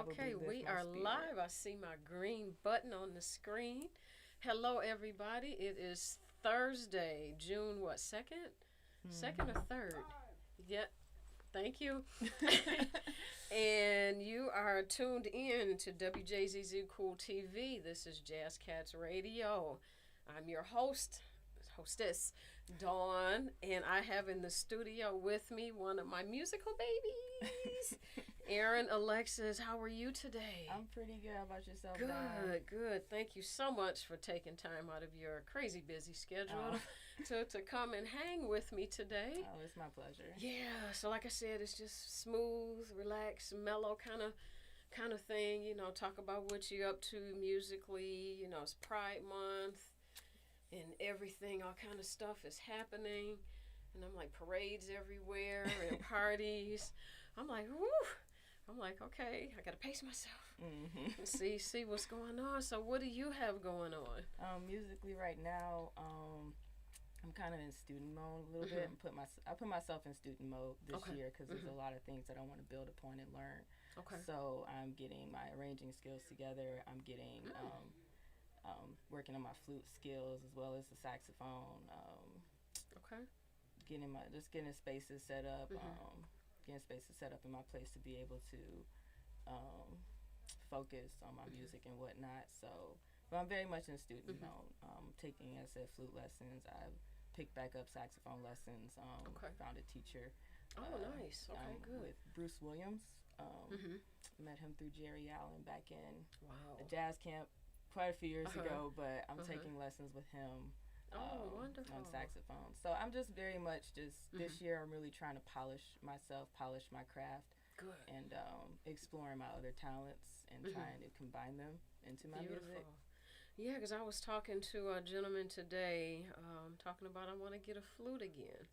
Okay, we are live. I see my green button on the screen. Hello, everybody. It is Thursday, June what, 2nd? Second or third? Yeah, thank you. And you are tuned in to WJZZ Cool TV. This is Jazz Katz Radio. I'm your hostess, Dawn, and I have in the studio with me one of my musical babies, Aaron, Alexis. How are you today? I'm pretty good. How about yourself, Good, Dawn? good. Thank you so much for taking time out of your crazy busy schedule to come and hang with me today. Oh, it's my pleasure. Yeah, so like I said, it's just smooth, relaxed, mellow kind of thing. You know, talk about what you're up to musically. You know, it's Pride Month and everything, all kind of stuff is happening. And I'm like, parades everywhere and parties. I'm like, whoo. I'm like, okay, I got to pace myself and see what's going on. So what do you have going on? Musically right now, I'm kind of in student mode a little bit. I put myself in student mode this year because there's a lot of things that I want to build upon and learn. Okay. So I'm getting my arranging skills together. I'm getting working on my flute skills as well as the saxophone. Okay. Getting spaces set up. Getting spaces set up in my place to be able to focus on my music and whatnot. So, but I'm very much in student mode. Taking, as I said, flute lessons. I've picked back up saxophone lessons. Found a teacher. Oh, nice. Okay, good. With Bruce Williams. Met him through Jerry Allen back in a jazz camp quite a few years ago, but I'm taking lessons with him. Wonderful. On saxophone. So I'm just very much this year I'm really trying to polish myself, polish my craft. Good. And exploring my other talents and trying to combine them into my music. Yeah, because I was talking to a gentleman today, talking about I want to get a flute again.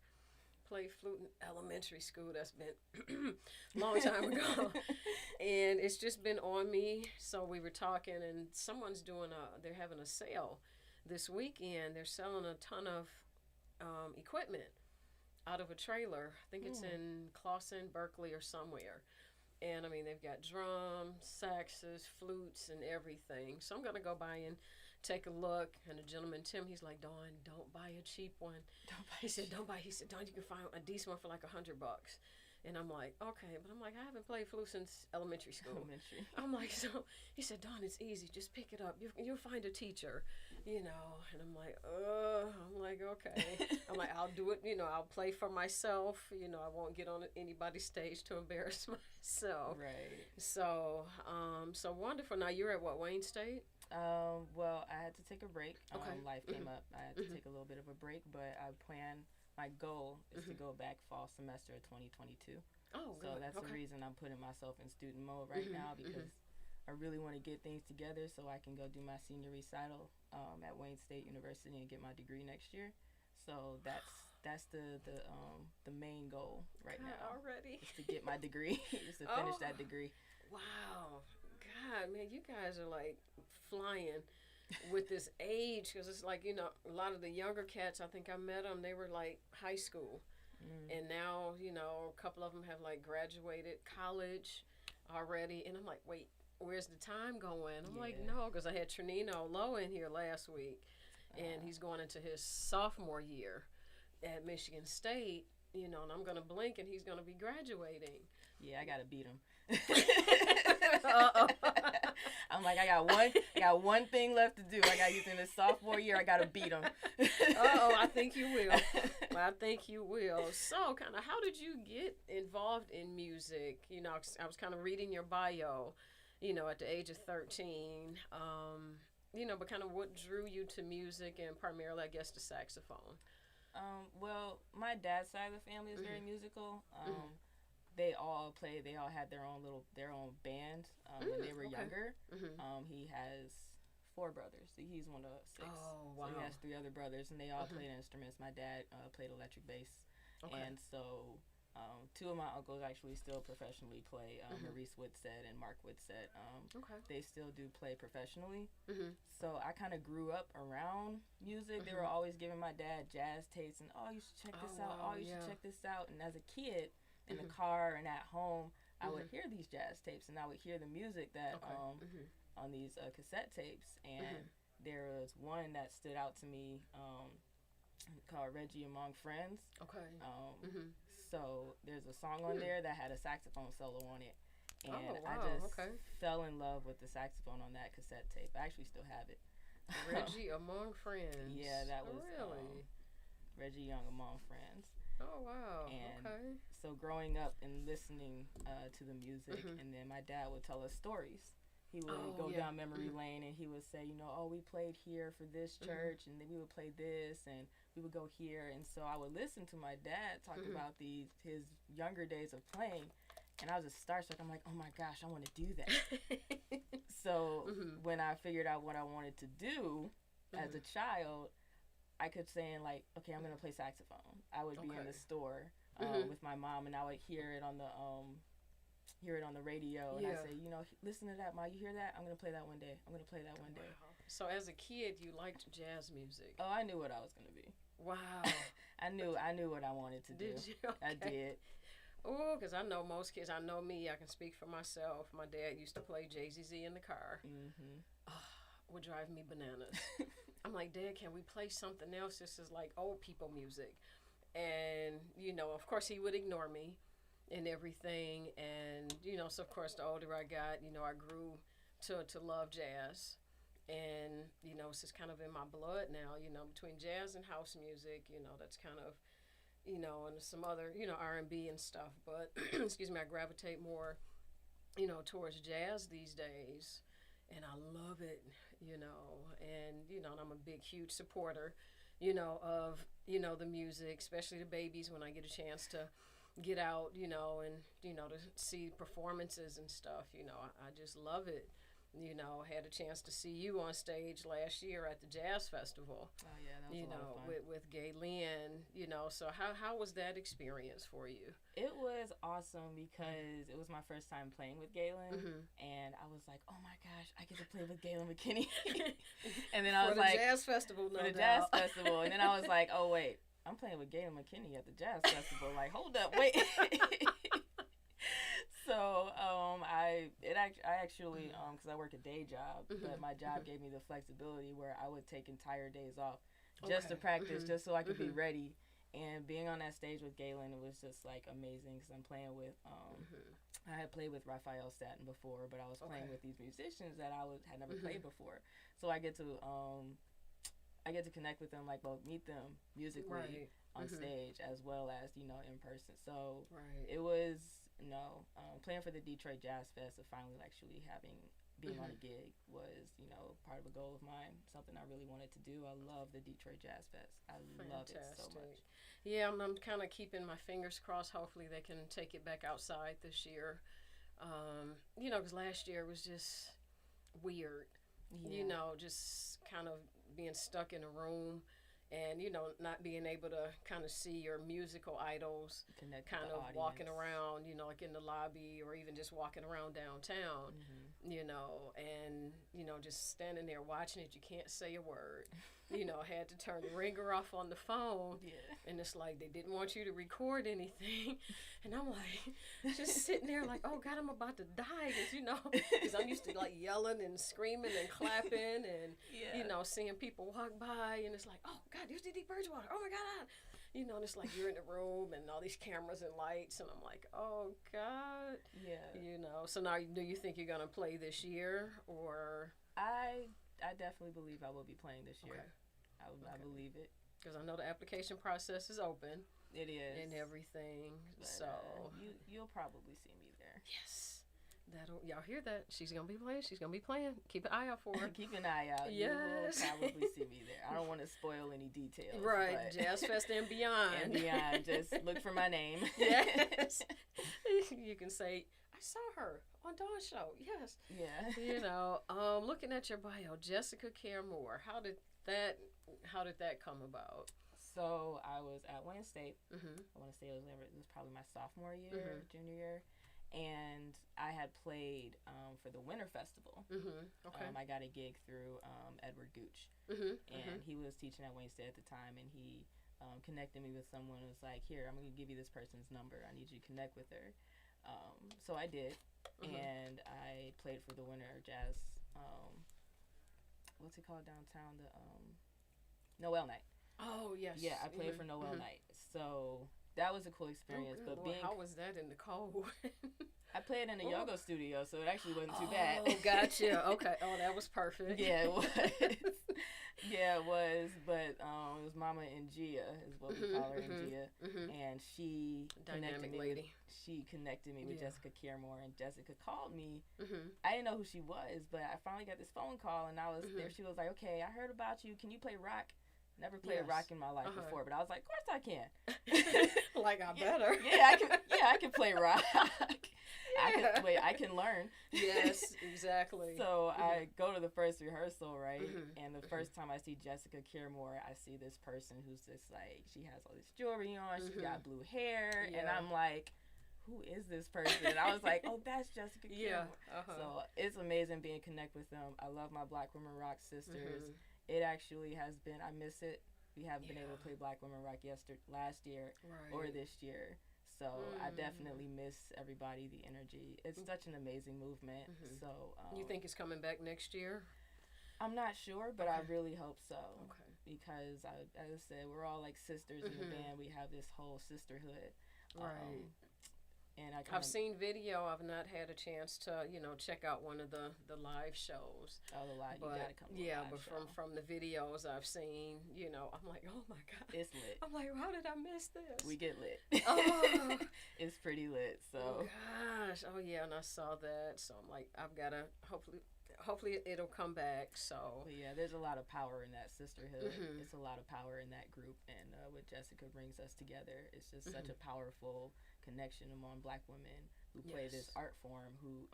Played flute in elementary school. That's been a long time ago. And it's just been on me. So we were talking, and someone's they're having a sale this weekend. They're selling a ton of equipment out of a trailer. I think it's in Clawson, Berkeley, or somewhere. And I mean, they've got drums, saxes, flutes, and everything. So I'm gonna go by and take a look. And the gentleman Tim, he's like, Dawn, don't buy a cheap one. He said, Dawn, you can find a decent one for like $100. And I'm like, okay, but I'm like, I haven't played flute since elementary school. I'm like, so he said, Dawn, it's easy, just pick it up. You'll find a teacher, you know. And I'm like, okay. I'm like, I'll do it, you know. I'll play for myself, you know. I won't get on anybody's stage to embarrass myself. Right. So, so wonderful. Now you're at what, Wayne State? Well, I had to take a break. Okay. Life came up. I had to take a little bit of a break, but my goal is to go back fall semester of 2022. Oh, so good. that's the reason I'm putting myself in student mode right now, because I really want to get things together so I can go do my senior recital at Wayne State University and get my degree next year. So that's the main goal right now. Already. Is to get my degree, is to finish that degree. Wow. God, man, you guys are like flying with this age, because it's like, you know, a lot of the younger cats, I think I met them, they were like high school. And now, you know, a couple of them have like graduated college already. And I'm like, wait, where's the time going? I'm like, no, because I had Trinino Lowe in here last week, and he's going into his sophomore year at Michigan State, you know, and I'm going to blink and he's going to be graduating. Yeah, I got to beat him. Uh-oh. I'm like, I got one thing left to do. I got to get in this sophomore year. I got to beat him. I think you will. I think you will. So, kind of, how did you get involved in music? You know, I was kind of reading your bio, you know, at the age of 13. You know, but kind of what drew you to music, and primarily, I guess, the saxophone? Well, my dad's side of the family is very musical. They all had their own band when they were younger. He has 4 brothers. He's one of 6. Oh, wow. So he has 3 other brothers, and they all played instruments. My dad played electric bass. And so 2 of my uncles actually still professionally play. Maurice Whitsett and Mark Whitsett. They still do play professionally. So I kind of grew up around music. They were always giving my dad jazz tapes and, you should check this out. You should check this out. And as a kid, in the car and at home, I would hear these jazz tapes, and I would hear the music that on these cassette tapes, and there was one that stood out to me called Reggie Among Friends. Okay. So there's a song on there that had a saxophone solo on it, and I just fell in love with the saxophone on that cassette tape. I actually still have it. Reggie Among Friends. Yeah, that was really Reggie Young Among Friends. Oh wow. And so growing up and listening to the music, and then my dad would tell us stories. He would go down memory lane, and he would say, you know, we played here for this church, and then we would play this, and we would go here. And so I would listen to my dad talk about his younger days of playing, and I was just starstruck. I'm like, oh my gosh, I want to do that. So when I figured out what I wanted to do as a child, I kept saying, like, okay, I'm going to play saxophone. I would be in the store with my mom, and I would hear it on the radio, and I'd say, you know, listen to that, Ma, you hear that? I'm going to play that one day. I'm going to play that one day. Wow. So as a kid, you liked jazz music? Oh, I knew what I was going to be. Wow. I knew what I wanted to do. Did you? Okay. I did. Oh, because I know most kids. I know me. I can speak for myself. My dad used to play JZZ in the car. Would drive me bananas. I'm like, Dad, can we play something else? This is like old people music. And, you know, of course, he would ignore me and everything. And, you know, so, of course, the older I got, you know, I grew to love jazz. And, you know, it's just kind of in my blood now, you know, between jazz and house music, you know, that's kind of, you know, and some other, you know, R&B and stuff. But, excuse me, I gravitate more, you know, towards jazz these days. And I love it, you know, and, you know, and I'm a big, huge supporter, you know, of, you know, the music, especially the babies when I get a chance to get out, you know, and, you know, to see performances and stuff, you know, I just love it. You know, had a chance to see you on stage last year at the Jazz Festival. Oh, yeah, that was a lot of fun. with Galen, you know, so how was that experience for you? It was awesome because it was my first time playing with Galen, and I was like, oh my gosh, I get to play with Galen McKinney. And then I was like, Jazz Festival, no doubt. For the Jazz Festival, and then I was like, oh wait, I'm playing with Galen McKinney at the Jazz Festival. Like, hold up, wait. So I actually because I work a day job, but my job gave me the flexibility where I would take entire days off just to practice, just so I could be ready. And being on that stage with Galen, it was just like amazing because I'm playing with I had played with Raphael Staten before, but I was playing with these musicians that I had never played before. So I get to connect with them, like both meet them musically on stage as well as, you know, in person. So it was, you know, playing for the Detroit Jazz Fest of finally actually being on a gig was, you know, part of a goal of mine, something I really wanted to do. I love the Detroit Jazz Fest. I love it so much. Yeah, I'm kind of keeping my fingers crossed. Hopefully they can take it back outside this year. You know, because last year was just weird. Yeah. You know, just kind of being stuck in a room. And, you know, not being able to kind of see your musical idols kind of walking around, you know, like in the lobby or even just walking around downtown, you know, and, you know, just standing there watching it. You can't say a word. You know, had to turn the ringer off on the phone. Yeah. And it's like they didn't want you to record anything. And I'm like, just sitting there like, oh, God, I'm about to die. Because, you know, because I'm used to like yelling and screaming and clapping and, you know, seeing people walk by. And it's like, oh, God, there's Dede Bridgewater. Oh, my God. You know, and it's like you're in the room and all these cameras and lights. And I'm like, oh, God. Yeah. You know, so now do you think you're going to play this year or? I definitely believe I will be playing this year. Okay. I believe it. Because I know the application process is open. It is. And everything. But, so. You'll probably see me there. Yes. Y'all hear that? She's going to be playing. She's going to be playing. Keep an eye out for her. Keep an eye out. Yes. You will probably see me there. I don't want to spoil any details. Right. Jazz Fest and beyond. And beyond. Just look for my name. Yes. You can say, I saw her on Dawn's show. Yes. Yeah. You know, looking at your bio, Jessica Caramore, how did that come about? So I was at Wayne State. I want to say it was probably my sophomore year, junior year, and I had played for the Winter Festival. Okay. I got a gig through Edward Gooch, and he was teaching at Wayne State at the time, and he connected me with someone who was like, here, I'm going to give you this person's number. I need you to connect with her. So I did, and I played for the Winter Jazz. What's it called downtown? The Noel Night. Oh yes. Yeah, I played for Noel Night. So that was a cool experience. But how was that in the cold? I played in a yoga studio, so it actually wasn't too bad. Oh, gotcha. Okay. Oh, that was perfect. Yeah, it was. Yeah, it was. But it was Mama Ngia, is what we call her, Ngia, and she Dynamic lady. She connected me with Jessica Caramore, and Jessica called me. I didn't know who she was, but I finally got this phone call, and I was there. She was like, "Okay, I heard about you. Can you play rock?" Never played rock in my life before, but I was like, "Of course I can." Like I better. Yeah, I can. Yeah, I can play rock. I can learn. Yes, exactly. So I go to the first rehearsal, right? And the first time I see Jessica Caramore, I see this person who's just like, she has all this jewelry on, she's got blue hair, and I'm like, who is this person? And I was like, oh, that's Jessica Caramore. So it's amazing being connected with them. I love my Black Women Rock sisters. It actually has been, I miss it. We haven't been able to play Black Women Rock last year or this year. So I definitely miss everybody, the energy. It's such an amazing movement. So you think it's coming back next year? I'm not sure, but I really hope so. Because as I said, we're all like sisters in the band. We have this whole sisterhood. Right. And I've seen video. I've not had a chance to, check out one of the live shows. Oh, the live, you gotta come to yeah, the live but show. from the videos I've seen, I'm like, oh my God. It's lit. I'm like, how did I miss this? We get lit. Oh. It's pretty lit, so. Oh gosh. Oh yeah, and I saw that. So I'm like, I've gotta, hopefully it'll come back, so. But yeah, there's a lot of power in that sisterhood. It's a lot of power in that group, and what Jessica brings us together, it's just such a powerful connection among Black women who play this art form, who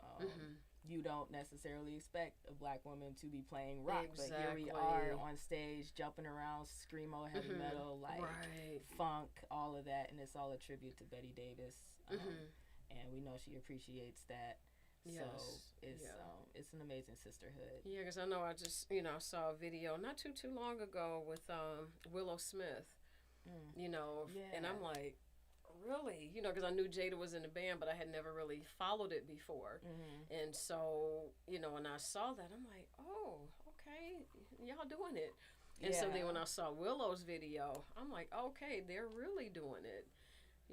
you don't necessarily expect a Black woman to be playing rock, but here we are on stage jumping around, screamo, heavy metal, like funk, all of that, and it's all a tribute to Betty Davis, and we know she appreciates that. So it's an amazing sisterhood. Yeah, because I know I just saw a video not too long ago with Willow Smith, and I'm like, really, because I knew Jada was in the band, but I had never really followed it before, and so when I saw that, I'm like, oh, okay, y'all doing it, and so then when I saw Willow's video, I'm like, okay, they're really doing it,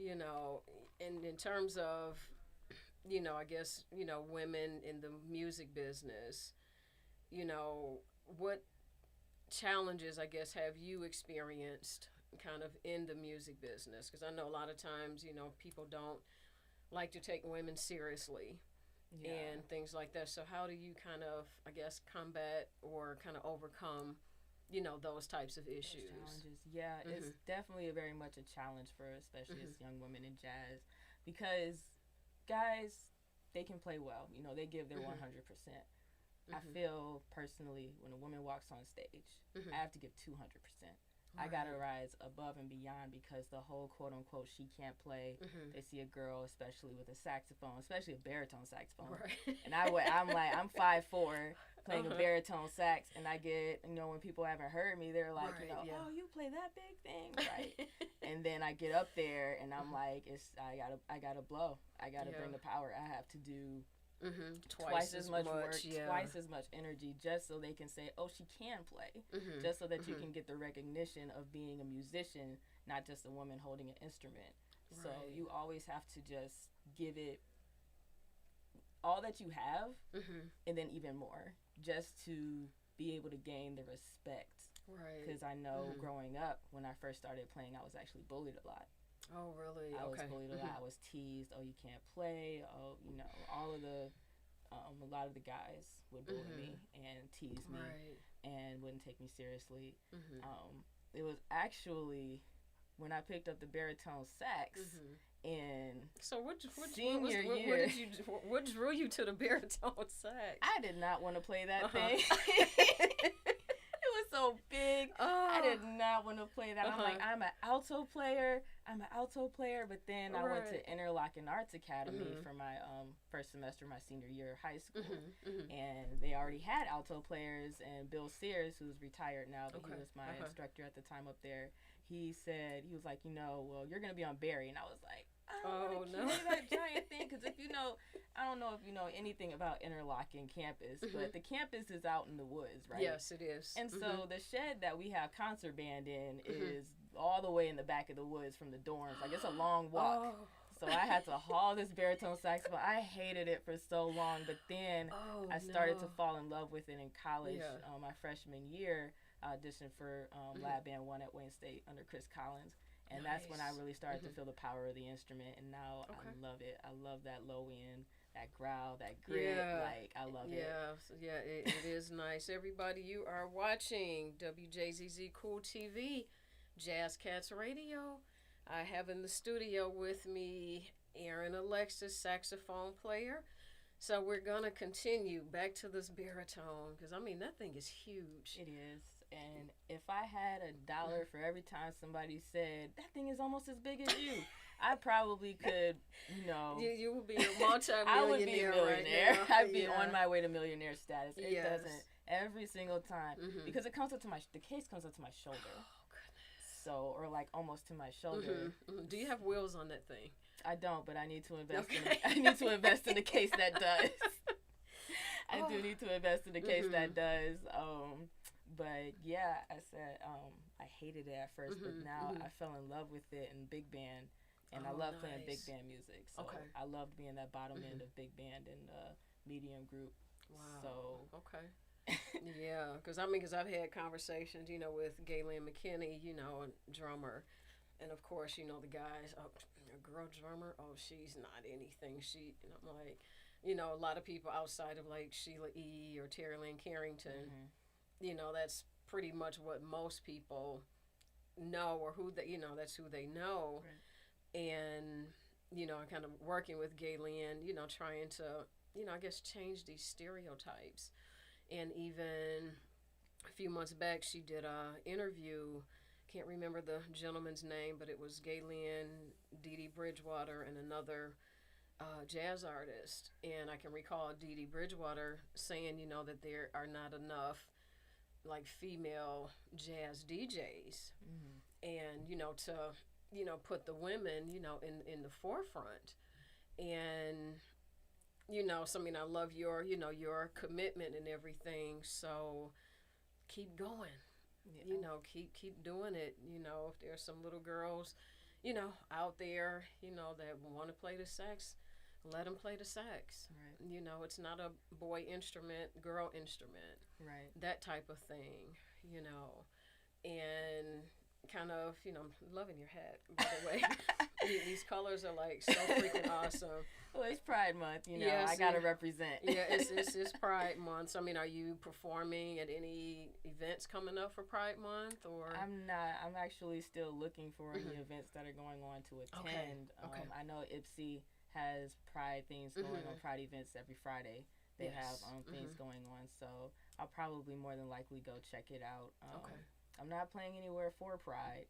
and in terms of I guess, women in the music business, what challenges, I guess, have you experienced kind of in the music business? Because I know a lot of times, people don't like to take women seriously and things like that. So how do you kind of, I guess, combat or kind of overcome, those types of issues? Those challenges. Yeah, it's definitely very much a challenge for especially as young women in jazz, because guys, they can play well. They give their 100%. I feel personally, when a woman walks on stage, I have to give 200%. I gotta rise above and beyond, because the whole quote unquote she can't play. They see a girl, especially with a saxophone, especially a baritone saxophone, and I'm like, I'm 5'4", playing a baritone sax, and I get, when people haven't heard me, they're like, oh, you play that big thing, right? And then I get up there, and I'm like, I gotta blow. I gotta bring the power. I have to do twice as much work, twice as much energy, just so they can say, oh, she can play, just so that you can get the recognition of being a musician, not just a woman holding an instrument. So you always have to just give it all that you have, and then even more, just to be able to gain the respect. Because I know growing up, when I first started playing, I was actually bullied a lot. Oh, really? I was bullied a lot. I was teased. Oh, you can't play. Oh, all of the, a lot of the guys would bully me and tease me and wouldn't take me seriously. It was actually when I picked up the baritone sax in senior year. What drew you to the baritone sax? I did not want to play that thing. It was so big. I did not want to play that. I'm like, I'm an alto player, but then I went to Interlochen Arts Academy for my first semester, my senior year of high school, and they already had alto players, and Bill Sears, who's retired now, but he was my instructor at the time up there, he was like, well, you're going to be on Barry, and I was like, I don't want to carry that giant thing, because if you know, I don't know if you know anything about Interlochen campus, but the campus is out in the woods, right? Yes, it is. And so the shed that we have concert band in is all the way in the back of the woods from the dorms. Like, it's a long walk. So I had to haul this baritone saxophone. I hated it for so long, but then I started to fall in love with it in college. My freshman year, I auditioned for Lab Band 1 at Wayne State under Chris Collins. And that's when I really started to feel the power of the instrument. And now I love it. I love that low end, that growl, that grit. Like, I love it. Yeah, it is nice. Everybody, you are watching WJZZ Cool TV, Jazz Katz Radio. I have in the studio with me Aaron Alexis, saxophone player. So we're going to continue back to this baritone, because, I mean, that thing is huge. It is. And if I had $1 for every time somebody said, that thing is almost as big as you, I probably could, you know. You would be a multi-millionaire. I would be a millionaire. Right now. I'd be on my way to millionaire status. It doesn't every single time. Because it comes up to the case comes up to my shoulder. So, or like almost to my shoulder. Do you have wheels on that thing? I don't, but I need to invest I need to invest in a case that does. I do need to invest in a case that does. But yeah, I said I hated it at first, but now I fell in love with it in big band, and I love playing big band music. So I loved being that bottom end of big band and medium group. Wow. So yeah, because I've had conversations, you know, with Galen McKinney, you know, a drummer, and of course, you know, the guys, a girl drummer, she's not anything. And I'm like, you know, a lot of people outside of like Sheila E. or Terry Lynn Carrington, you know, that's pretty much what most people know, or who they, you know, that's who they know. Right. And, you know, kind of working with Galen, you know, trying to, you know, I guess change these stereotypes. And even a few months back, she did an interview. Can't remember the gentleman's name, but it was Galen, Dede Bridgewater, and another jazz artist. And I can recall Dede Bridgewater saying, you know, that there are not enough like female jazz DJs, and you know, to, you know, put the women, you know, in the forefront. And you know, so I mean, I love your, you know, your commitment and everything. So keep going. You know, keep doing it. You know, if there's some little girls, you know, out there, you know, that want to play the sax, let them play the sax. Right. You know, it's not a boy instrument, girl instrument. Right. That type of thing, you know. And kind of, you know, I'm loving your hat, by the way. These colors are like so freaking awesome. Well, it's Pride Month, you know. Yes, I gotta represent. Yeah, it's Pride Month. So, I mean, are you performing at any events coming up for Pride Month, or? I'm not. I'm actually still looking for any events that are going on to attend. Okay. I know IPSY has Pride things going on, Pride events every Friday. They have things going on, so I'll probably more than likely go check it out. I'm not playing anywhere for Pride,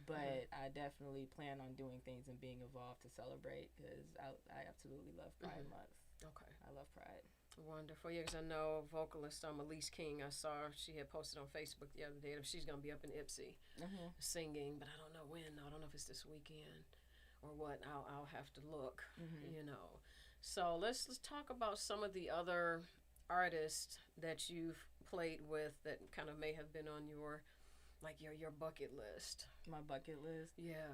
but I definitely plan on doing things and being involved to celebrate, because I absolutely love Pride Month. Okay. I love Pride. Wonderful. Yeah, because I know vocalist Elise King, I saw she had posted on Facebook the other day that she's going to be up in IPSY singing, but I don't know when. I don't know if it's this weekend or what. I'll have to look, you know. So let's talk about some of the other artists that you've played with that kind of may have been on your bucket list. My bucket list? Yeah.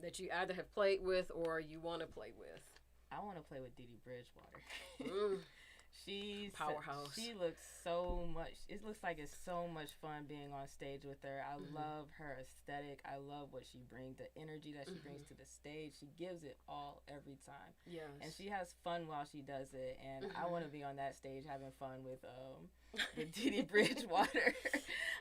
That you either have played with or you want to play with. I want to play with Dede Bridgewater. She's powerhouse. She looks so much. It looks like it's so much fun being on stage with her. I love her aesthetic. I love what she brings, the energy that she brings to the stage. She gives it all every time. Yes. And she has fun while she does it. And I want to be on that stage having fun with Dede Bridgewater.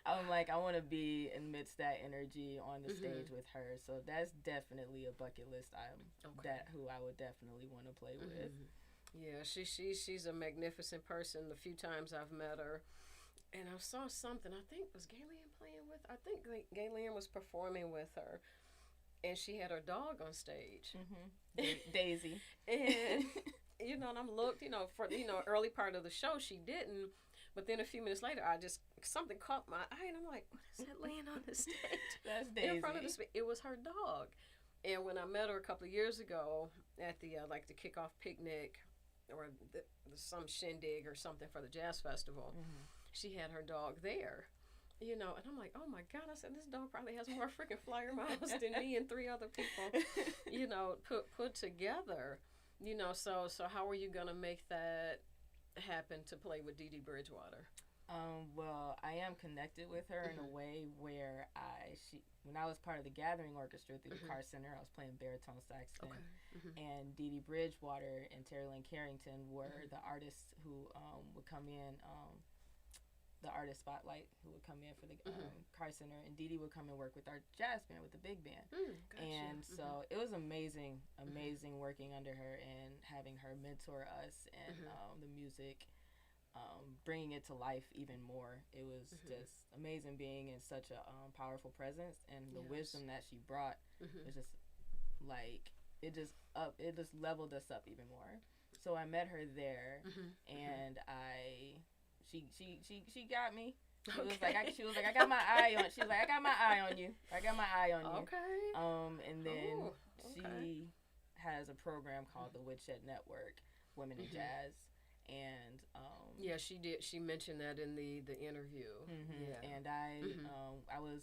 I'm like, I want to be amidst that energy on the stage with her. So that's definitely a bucket list item. Who I would definitely want to play with. Yeah, she's a magnificent person. The few times I've met her, and I saw something. I think was Galen playing with. I think Galen was performing with her, and she had her dog on stage, Daisy. And you know, and I'm looked. You know, for early part of the show, she didn't. But then a few minutes later, something caught my eye, and I'm like, what is that laying on the stage? That's Daisy. In front of the it was her dog. And when I met her a couple of years ago at the like the kickoff picnic or some shindig or something for the jazz festival, she had her dog there. You know, and I'm like, oh my God, I said, this dog probably has more freaking flyer miles than me and 3 other people, you know, put together. You know, so how are you going to make that happen to play with Dede Bridgewater? Well, I am connected with her in a way where when I was part of the Gathering Orchestra through the Carr Center, I was playing baritone saxophone. And Dede Bridgewater and Terry Lynn Carrington were the artists who would come in, the artist spotlight who would come in for the Carr Center, and Dede would come and work with our jazz band, with the big band. Gotcha. And so it was amazing working under her and having her mentor us and the music. Bringing it to life even more. It was just amazing being in such a powerful presence, and the wisdom that she brought was just like it just leveled us up even more. So I met her there, and she got me. She was like, I got my eye on. She was like, I got my eye on you. I got my eye on you. Okay. And then she has a program called the Woodshed Network, Women in Jazz. And yeah, she did. She mentioned that in the interview. Yeah. And I was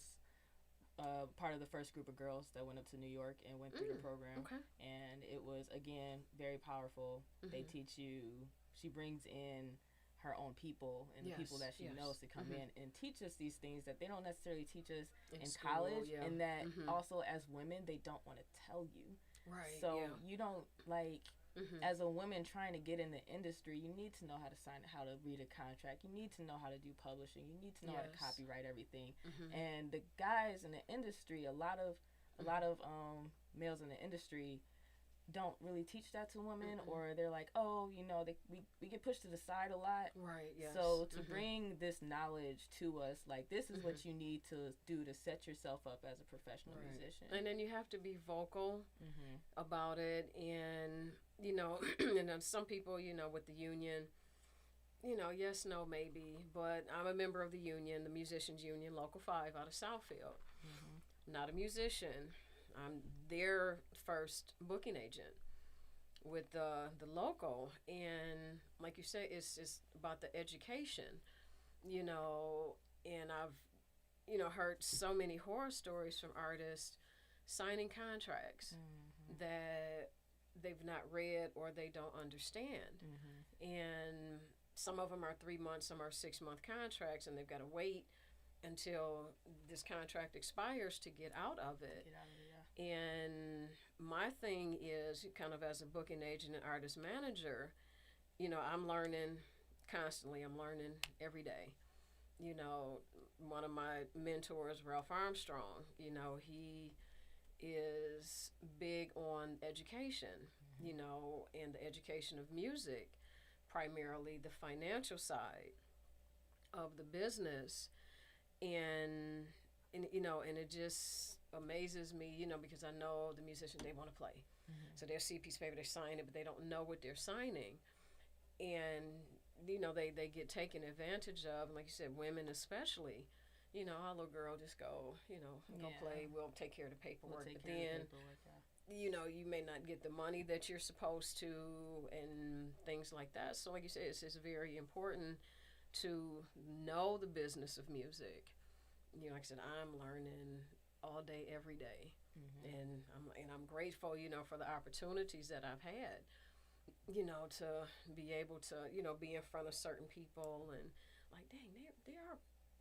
part of the first group of girls that went up to New York and went through the program. Okay. And it was again very powerful. They teach you. She brings in her own people and the people that she knows to come in and teach us these things that they don't necessarily teach us in college, and that also as women they don't want to tell you. Right. So you don't like. As a woman trying to get in the industry, you need to know how to sign, how to read a contract. You need to know how to do publishing. You need to know how to copyright everything. And the guys in the industry, a lot of males in the industry don't really teach that to women, or they're like, oh, you know, we get pushed to the side a lot. Right. Yes. So to bring this knowledge to us, like this is what you need to do to set yourself up as a professional musician. And then you have to be vocal about it, and you know, and then some people, you know, with the union, you know, yes, no, maybe, but I'm a member of the union, the Musicians Union, Local 5 out of Southfield. Not a musician. I'm their first booking agent with the local, and like you say, it's about the education, you know, and I've, you know, heard so many horror stories from artists signing contracts that they've not read or they don't understand, and some of them are 3 months, some are 6 month contracts, and they've got to wait until this contract expires to get out of it. And my thing is, kind of as a booking agent and artist manager, you know, I'm learning constantly. I'm learning every day. You know, one of my mentors, Ralph Armstrong, you know, he is big on education, you know, and the education of music, primarily the financial side of the business. And you know, and it just amazes me, you know, because I know the musicians, they want to play. So they'll see a piece of paper, they sign it, but they don't know what they're signing. And, you know, they get taken advantage of. And like you said, women especially, you know, our little girl just go, you know, go play, we'll take care of the paperwork. But then, you know, you may not get the money that you're supposed to and things like that. So like you said, it's very important to know the business of music. You know, like I said, I'm learning all day, every day, and I'm grateful, you know, for the opportunities that I've had, you know, to be able to, you know, be in front of certain people and like, dang, they are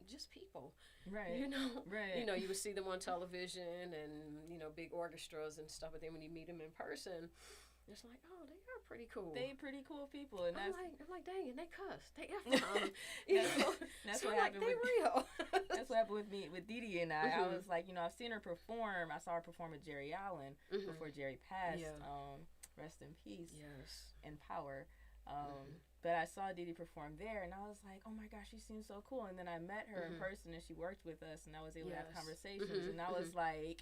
just people, right? You know, right? You know, you would see them on television and you know, big orchestras and stuff, but then when you meet them in person, it's like, oh, they are pretty cool. They pretty cool people, and I'm like, dang, and they cuss, they F-bomb, you know. That's so what like, happened. They real. That's what happened with me, with Dede and I. I was like, you know, I've seen her perform. I saw her perform with Jerry Allen before Jerry passed. Rest in peace. Yes. And power. But I saw Dede perform there, and I was like, oh my gosh, she seems so cool. And then I met her in person, and she worked with us, and I was able to have conversations, and I was like,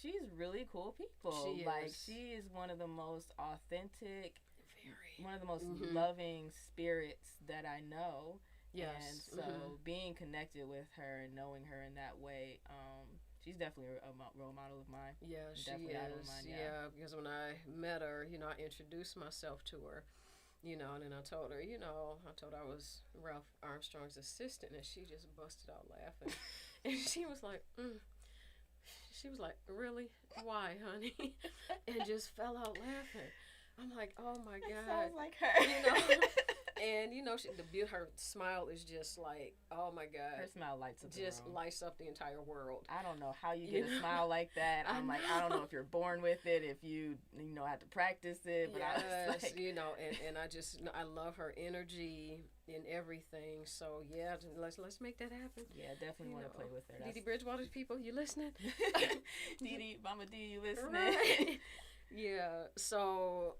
she's really cool people. She is one of the most authentic, one of the most loving spirits that I know. Yes. And so being connected with her and knowing her in that way, she's definitely a role model of mine. Yeah, she definitely is. Yeah, because when I met her, you know, I introduced myself to her, you know, and then I told her, you know, I was Ralph Armstrong's assistant, and she just busted out laughing. And she was like, really? Why, honey? And just fell out laughing. I'm like, oh my God. Sounds like her. You know? And, you know, her smile is just like, oh my God. Her smile lights up the room. Lights up the entire world. I don't know how you get a smile like that. I don't know if you're born with it, if you know, have to practice it. But yes, I was like, you know, and I love her energy in everything. So, yeah, let's make that happen. Yeah, definitely want to play with her. Dede Bridgewater people, you listening? Dede, Mama D, you listening? Right. Yeah, so...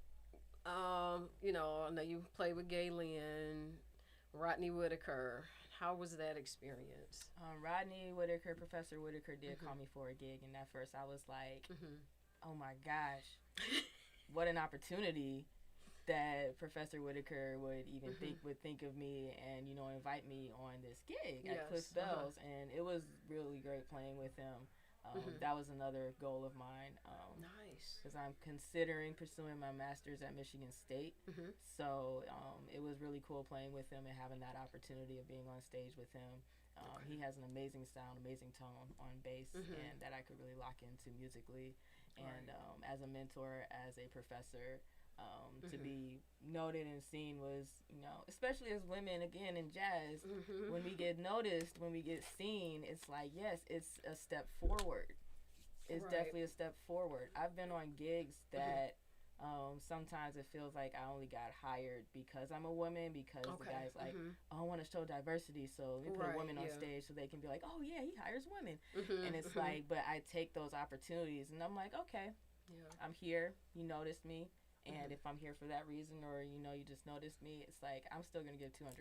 you know, I know you played with Galen, Rodney Whitaker. How was that experience? Rodney Whitaker, Professor Whitaker did call me for a gig, and at first I was like, oh my gosh, what an opportunity that Professor Whitaker would even think of me and, you know, invite me on this gig at Cliff Bell's, and it was really great playing with him. That was another goal of mine. Nice. Because I'm considering pursuing my master's at Michigan State. So it was really cool playing with him and having that opportunity of being on stage with him. He has an amazing sound, amazing tone on bass, and that I could really lock into musically. And as a mentor, as a professor, to be noted and seen was, you know, especially as women, again, in jazz, when we get noticed, when we get seen, it's like, yes, it's a step forward. It's definitely a step forward. I've been on gigs that sometimes it feels like I only got hired because I'm a woman, because the guy's like, oh, I want to show diversity, so let me put a woman on stage so they can be like, oh, yeah, he hires women. And it's like, but I take those opportunities, and I'm like, okay, I'm here, you noticed me. And if I'm here for that reason, or, you know, you just noticed me, it's like, I'm still going to give 200%.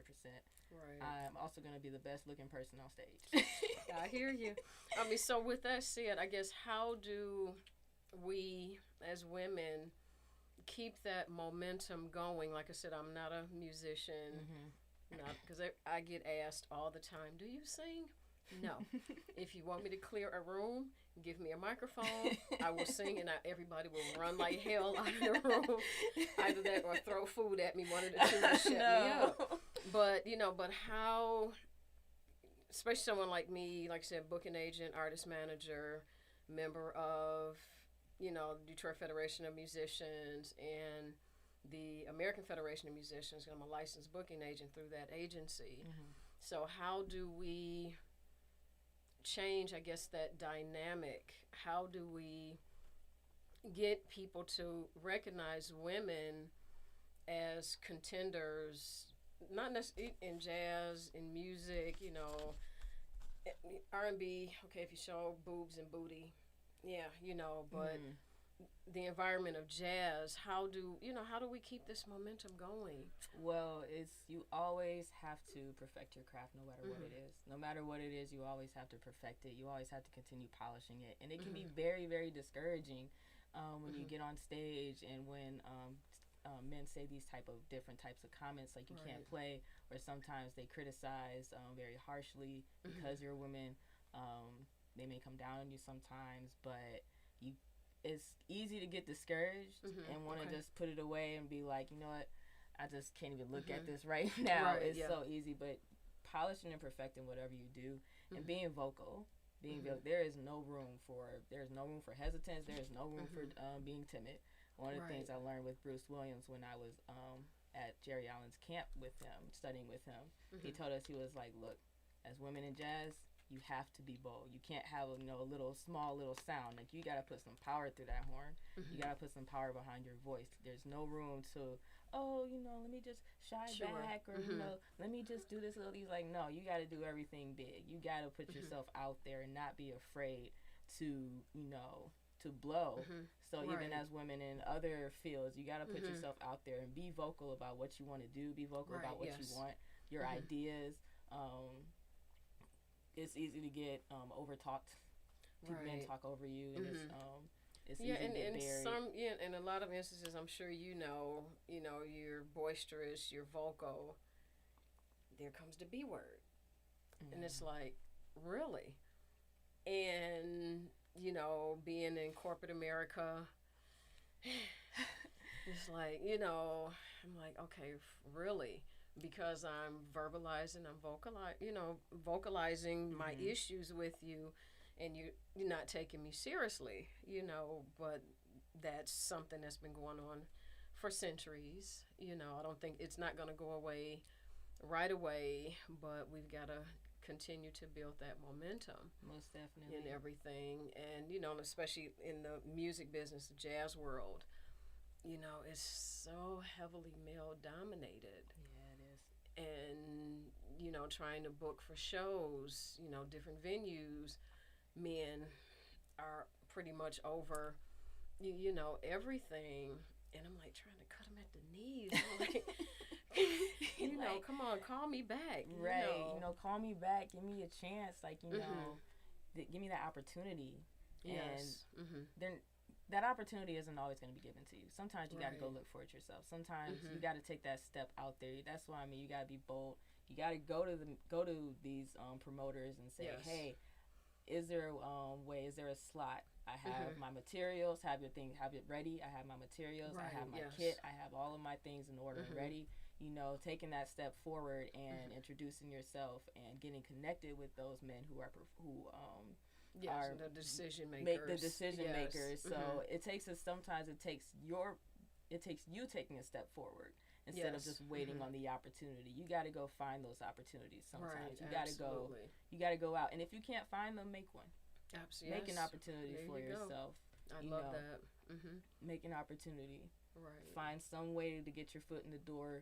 Right. I'm also going to be the best looking person on stage. I hear you. I mean, so with that said, I guess, how do we as women keep that momentum going? Like I said, I'm not a musician, because I get asked all the time, do you sing? No. If you want me to clear a room, give me a microphone. I will sing, and everybody will run like hell out of the room. Either that or throw food at me. One of the two will shut me up. But, you know, how, especially someone like me, like I said, booking agent, artist manager, member of, you know, Detroit Federation of Musicians and the American Federation of Musicians. I'm a licensed booking agent through that agency. So how do we change, I guess, that dynamic? How do we get people to recognize women as contenders, not necessarily in jazz, in music, you know, R&B, okay, if you show boobs and booty, yeah, you know, but the environment of jazz, how do we keep this momentum going? Well, you always have to perfect your craft no matter what it is. No matter what it is, you always have to perfect it. You always have to continue polishing it. And it can be very, very discouraging when you get on stage and when men say these different types of comments, like you can't play, or sometimes they criticize very harshly because you're a woman. They may come down on you sometimes, but it's easy to get discouraged and want to just put it away and be like, you know what, I just can't even look at this right now. It's so easy. But polishing and perfecting whatever you do and being vocal. There's no room for hesitance. There's no room for being timid. One of the things I learned with Bruce Williams when I was at Jerry Allen's camp with him, studying with him, he told us, he was like, look, as women in jazz, you have to be bold. You can't have a small little sound. Like, you got to put some power through that horn. You got to put some power behind your voice. There's no room to, let me just shy back, or, let me just do this. He's like, no, you got to do everything big. You got to put yourself out there and not be afraid to blow. So even as women in other fields, you got to put yourself out there and be vocal about what you want to do. Be vocal about what you want, your ideas. It's easy to get over-talked. Men talk over you, and it's easy to get buried. In a lot of instances, I'm sure you know, you're boisterous, you're vocal. There comes the B word, and it's like, really? And, you know, being in corporate America, it's like, you know, I'm like, okay, really? Because I'm vocalizing my issues with you, and you're not taking me seriously, you know, but that's something that's been going on for centuries. You know, I don't think it's not going to go away right away, but we've got to continue to build that momentum. Most definitely. In everything. And, you know, especially in the music business, the jazz world, you know, it's so heavily male dominated. Yeah, it is. And, you know, trying to book for shows, you know, different venues, men are pretty much over, you know, everything. And I'm like trying to cut them at the knees. I'm like, you know, come on, call me back. Right. You know, call me back. Give me a chance. Like, you know, give me that opportunity. Yes. And then that opportunity isn't always going to be given to you. Sometimes you got to go look for it yourself. Sometimes you got to take that step out there. That's why I mean, you got to be bold. You got to go to these promoters and say, hey, is there a way? Is there a slot? I have my materials. Have it ready. I have my materials. I have my kit. I have all of my things in order and ready. You know, taking that step forward and introducing yourself and getting connected with those men who are the decision makers. Make the decision makers. So it takes you taking a step forward instead of just waiting on the opportunity. You got to go find those opportunities sometimes. You got to go out, and if you can't find them, make one. Absolutely. Make an opportunity for yourself. I love that. Make an opportunity. Right. Find some way to get your foot in the door,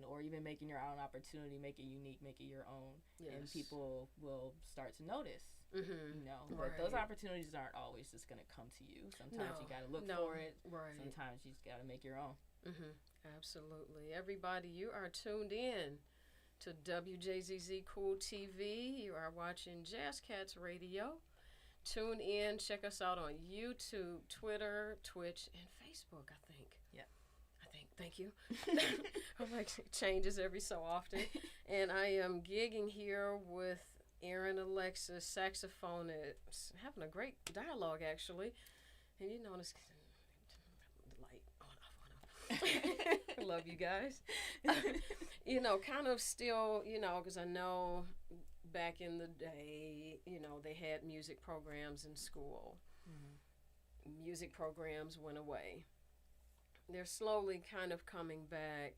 or even making your own opportunity. Make it unique. Make it your own, and people will start to notice. You know, but those opportunities aren't always just gonna come to you. Sometimes you gotta look for it. Right. Sometimes you just gotta make your own. Absolutely. Everybody, you are tuned in to WJZZ Cool TV. You are watching Jazz Cats Radio. Tune in. Check us out on YouTube, Twitter, Twitch, and Facebook, I think. Yeah. Thank you. I'm like, it changes every so often. And I am gigging here with Aaron Alexis, saxophonist, having a great dialogue, actually. And you know, this light on, off, on, off. I love you guys. You know, kind of still, you know, because I know back in the day, you know, they had music programs in school. Music programs went away. They're slowly kind of coming back.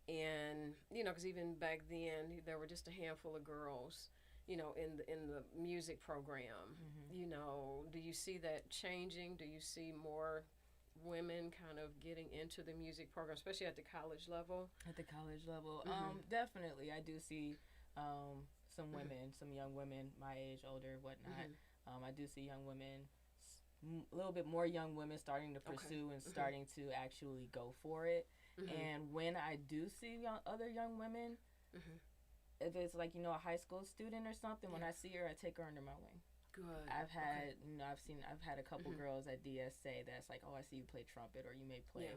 And, you know, because even back then, there were just a handful of girls, you know, in the music program. You know, do you see that changing? Do you see more women kind of getting into the music program, especially at the college level? At the college level, definitely. I do see some women, some young women, my age, older, whatnot. I do see young women, a little bit more young women starting to pursue and starting to actually go for it. And when I do see other young women, if it's like, you know, a high school student or something, when I see her, I take her under my wing. Good. I've had, you know, I've had a couple girls at DSA that's like, oh, I see you play trumpet, or you may play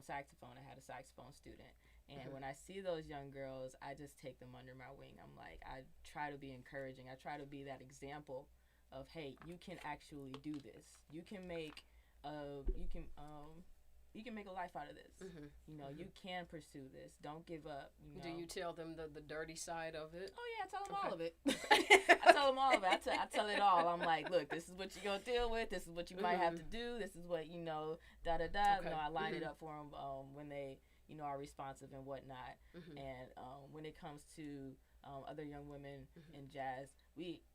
saxophone. I had a saxophone student. And when I see those young girls, I just take them under my wing. I'm like, I try to be encouraging. I try to be that example of, hey, you can actually do this. You can make you can make a life out of this. You know, you can pursue this. Don't give up. You know? Do you tell them the dirty side of it? Oh yeah, I tell them all of it. I tell them all of it. I tell it all. I'm like, look, this is what you're gonna deal with. This is what you might have to do. This is what, you know, da da da. You know, I line it up for them when they, you know, are responsive and whatnot. And when it comes to other young women in jazz,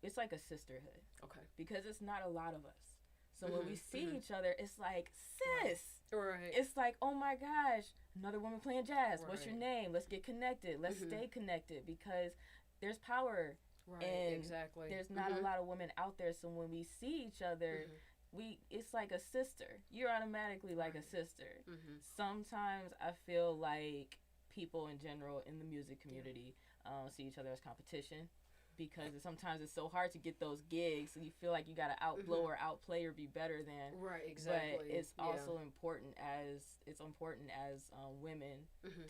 it's like a sisterhood. Because it's not a lot of us. So when we see each other, it's like, sis. Right. It's like, oh my gosh, another woman playing jazz. What's your name? Let's get connected. Let's stay connected, because there's power. Right. And exactly. There's not a lot of women out there. So when we see each other, it's like a sister. You're automatically like a sister. Sometimes I feel like people in general in the music community see each other as competition, because sometimes it's so hard to get those gigs, and you feel like you got to outblow or outplay or be better than. Right, exactly. But it's also important as women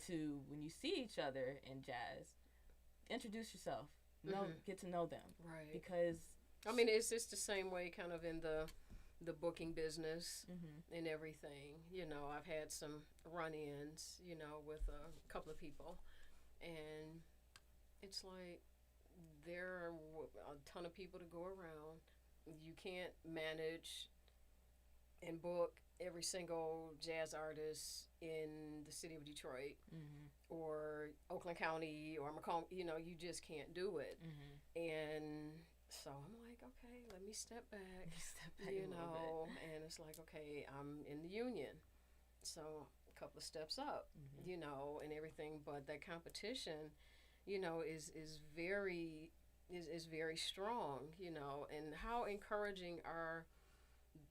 to, when you see each other in jazz, introduce yourself. Get to know them. Right. Because I mean, it's the same way kind of in the booking business and everything. You know, I've had some run-ins, you know, with a couple of people, and it's like there are a ton of people to go around. You can't manage and book every single jazz artist in the city of Detroit or Oakland County or Macomb. You know, you just can't do it. And so I'm like, okay, let me step back. You know, and it's like, okay, I'm in the union, so a couple of steps up, you know, and everything. But that competition, you know, is very strong, you know. And how encouraging are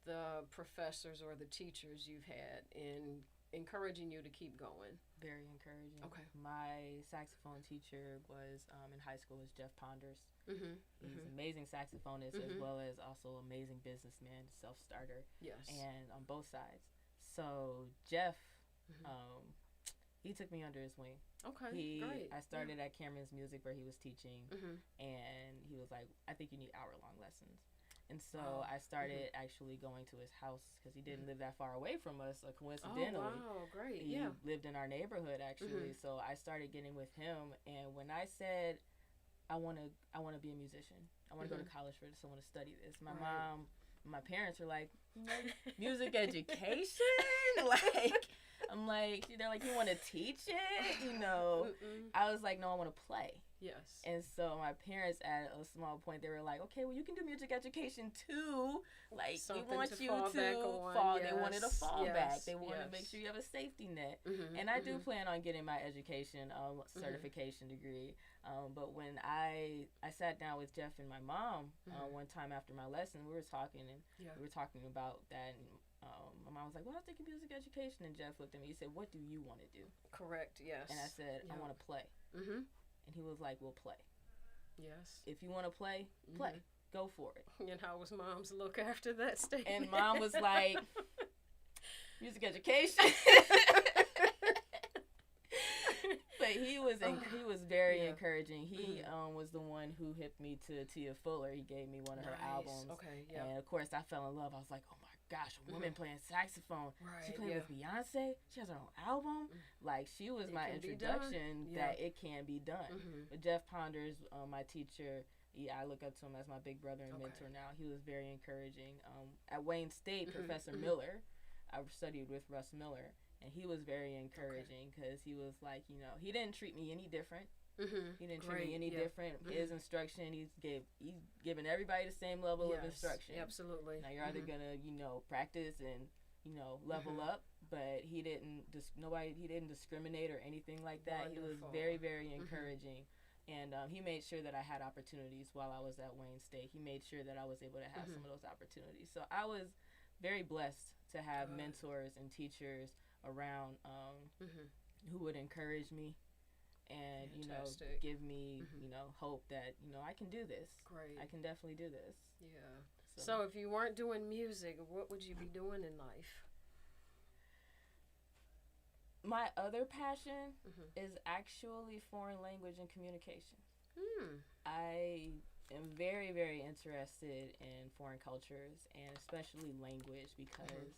the professors or the teachers you've had in encouraging you to keep going? Very encouraging. Okay. My saxophone teacher was in high school was Jeff Ponders. He's an amazing saxophonist as well as also amazing businessman, self-starter. Yes. And on both sides. So Jeff, he took me under his wing. Okay, great. I started at Caramore's Music where he was teaching, and he was like, I think you need hour-long lessons. And so I started actually going to his house because he didn't live that far away from us, coincidentally. Oh, wow, great. He lived in our neighborhood, actually. So I started getting with him. And when I said, I want to be a musician, I want to go to college for this, I want to study this, my mom, my parents were like, music education? Like, I'm like, they're like, you want to teach it? You know, I was like, no, I want to play. Yes. And so my parents, at a small point, they were like, okay, well, you can do music education too. Like, Something we want to you fall to back on. fall. Yes. They wanted a fallback. Yes. They wanted to make sure you have a safety net. And I do plan on getting my education certification degree. But when I sat down with Jeff and my mom one time after my lesson, we were talking, and we were talking about that. And my mom was like, well, I was thinking music education. And Jeff looked at me. He said, what do you want to do? Correct, yes. And I said, I want to play. And he was like, we'll play. Yes. If you want to play, play. Go for it. And how was Mom's look after that statement? And Mom was like, music education. But he was very encouraging. He was the one who hipped me to Tia Fuller. He gave me one of her albums. Okay, yeah. And of course I fell in love. I was like, oh my gosh, a woman playing saxophone. Right, She played with Beyonce. She has her own album. Like, she was my introduction that it can be done. But Jeff Ponders, my teacher, I look up to him as my big brother and mentor now. He was very encouraging. At Wayne State, Professor Miller, I studied with Russ Miller, and he was very encouraging because he was like, you know, he didn't treat me any different. He didn't treat me any different. His instruction, he's giving everybody the same level of instruction. Absolutely. Now you're either gonna, you know, practice and, you know, level up, but he didn't discriminate or anything like that. Wonderful. He was very, very encouraging. And he made sure that I had opportunities while I was at Wayne State. He made sure that I was able to have some of those opportunities. So I was very blessed to have mentors and teachers around who would encourage me and, you know, give me, you know, hope that, you know, I can do this. Great. I can definitely do this. Yeah. So if you weren't doing music, what would you be doing in life? My other passion is actually foreign language and communication. I am very, very interested in foreign cultures and especially language because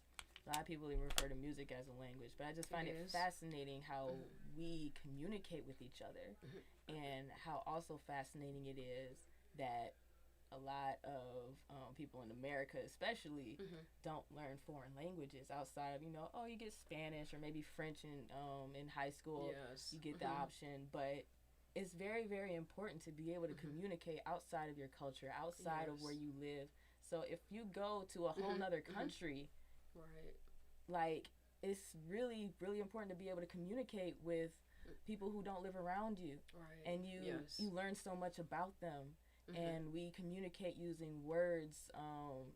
a lot of people even refer to music as a language, but I just find it fascinating how we communicate with each other and how also fascinating it is that a lot of people in America especially don't learn foreign languages outside of, you know, you get Spanish or maybe French in high school. Yes. You get the option, but it's very, very important to be able to communicate outside of your culture, outside of where you live. So if you go to a whole nother country, like, it's really, really important to be able to communicate with people who don't live around you. And you learn so much about them. And we communicate using words,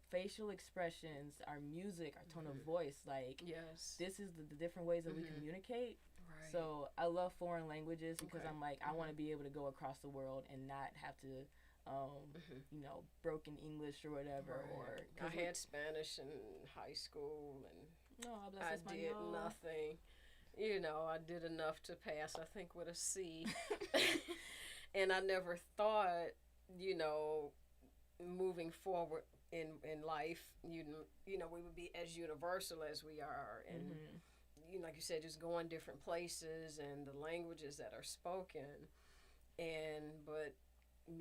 facial expressions, our music, our tone of voice. Like, this is the different ways that we communicate. So I love foreign languages because I'm like, I want to be able to go across the world and not have to, you know, broken English or whatever. Or I had Spanish in high school, and I did nothing. You know, I did enough to pass, I think, with a C. And I never thought, you know, moving forward in life, you know, we would be as universal as we are, and you know, like you said, just going different places and the languages that are spoken, but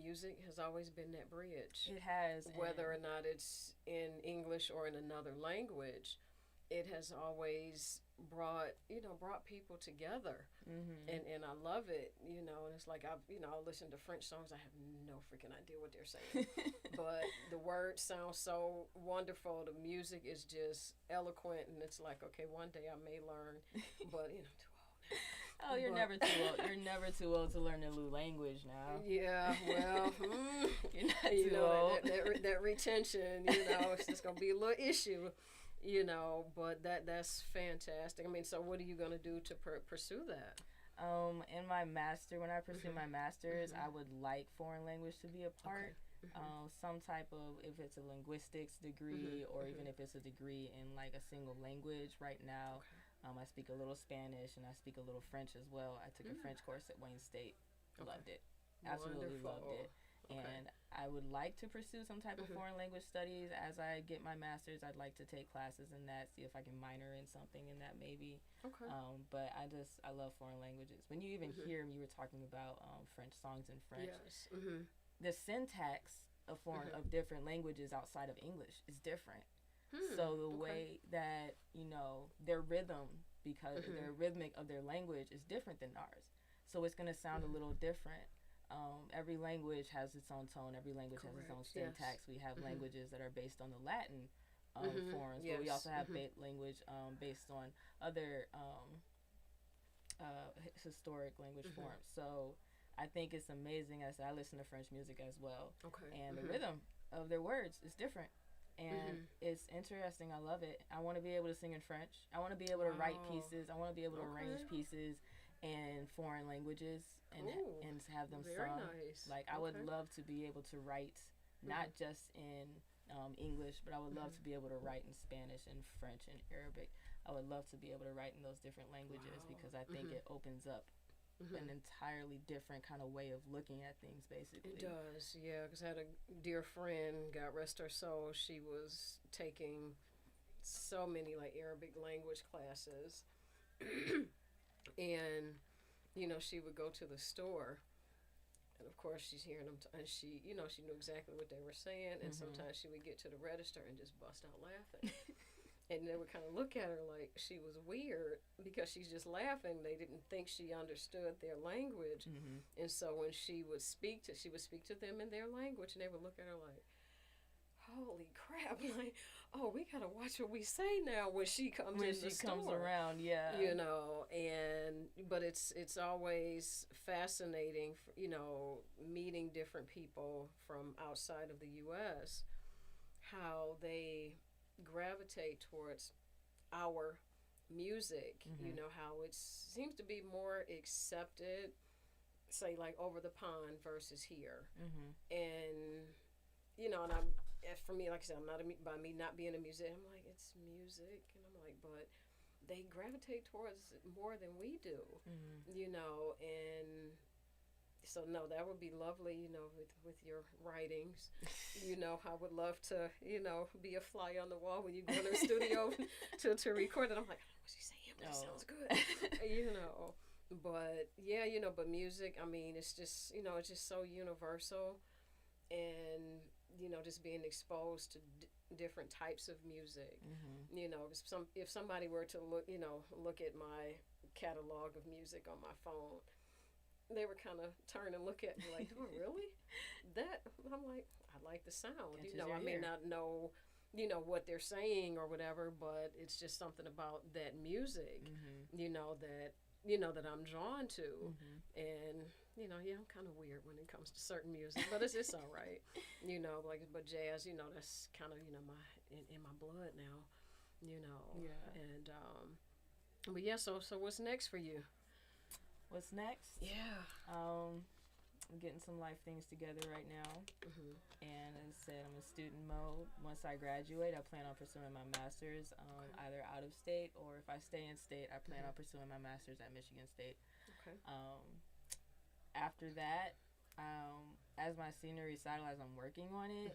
music has always been that bridge. It has, whether or not it's in English or in another language, it has always brought people together, and I love it, you know. And it's like I'll listen to French songs, I have no freaking idea what they're saying, but the words sound so wonderful, the music is just eloquent, and it's like, okay, one day I may learn, but you know, I'm too old now. Oh, you're never too old. You're never too old to learn a new language now. Yeah, well, you're not too old. That retention, you know, it's just gonna be a little issue. You know, but that's fantastic. I mean, so what are you going to do to pursue that? In my master, when I pursue my master's, I would like foreign language to be a part. Some type of, if it's a linguistics degree or even if it's a degree in like a single language. Right now, I speak a little Spanish and I speak a little French as well. I took a French course at Wayne State. Loved it. Absolutely loved it. And I would like to pursue some type of foreign language studies. As I get my master's, I'd like to take classes in that, see if I can minor in something in that maybe. But I love foreign languages. When you even hear me, you were talking about French songs in French. Yes. The syntax of of different languages outside of English is different. So the way that, you know, their rhythm, because their rhythmic of their language is different than ours. So it's going to sound a little different. Every language has its own tone. Every language has its own syntax. We have languages that are based on the Latin forms, but we also have language based on other historic language forms. So I think it's amazing. I listen to French music as well, and the rhythm of their words is different, and it's interesting. I love it. I want to be able to sing in French. I want to be able to write pieces. I want to be able to arrange pieces in foreign languages and have them sung. Nice. Like I would love to be able to write not just in English, but I would love to be able to write in Spanish and French and Arabic. I would love to be able to write in those different languages because I think it opens up an entirely different kind of way of looking at things, basically. It does, yeah, because I had a dear friend, God rest her soul, she was taking so many like Arabic language classes. And, you know, she would go to the store, and of course she's hearing them, and she, you know, she knew exactly what they were saying, and sometimes she would get to the register and just bust out laughing. And they would kind of look at her like she was weird because she's just laughing. They didn't think she understood their language. And so when she would speak to them in their language, and they would look at her like, holy crap, like, oh, we gotta watch what we say now when she comes in the store. Comes around, yeah. You know, but it's always fascinating, you know, meeting different people from outside of the U.S., how they gravitate towards our music, you know, how it seems to be more accepted, say, like, over the pond versus here. And, you know, and for me, like I said, by me not being a musician, I'm like, it's music, and I'm like, but they gravitate towards it more than we do, you know, and so no, that would be lovely, you know, with your writings, you know. I would love to, you know, be a fly on the wall when you go in the studio to record it. I'm like, I don't know what she's saying, but it sounds good, you know. But yeah, you know, but music, I mean, it's just, you know, it's just so universal, and you know, just being exposed to different types of music. You know, if somebody were to look at my catalog of music on my phone, they would kind of turn and look at me like, oh, really? That? I'm like, I like the sound. You know, I may not know, you know, what they're saying or whatever, but it's just something about that music, you know, that I'm drawn to. And you know, yeah, I'm kind of weird when it comes to certain music, but it's all right, you know. Like, but jazz, you know, that's kind of, you know, in my blood now, you know. Yeah. And but yeah, so what's next for you? What's next? Yeah. I'm getting some life things together right now, and as I said, I'm in student mode. Once I graduate, I plan on pursuing my master's, either out of state, or if I stay in state, I plan on pursuing my master's at Michigan State. After that, As my senior recital, as I'm working on it,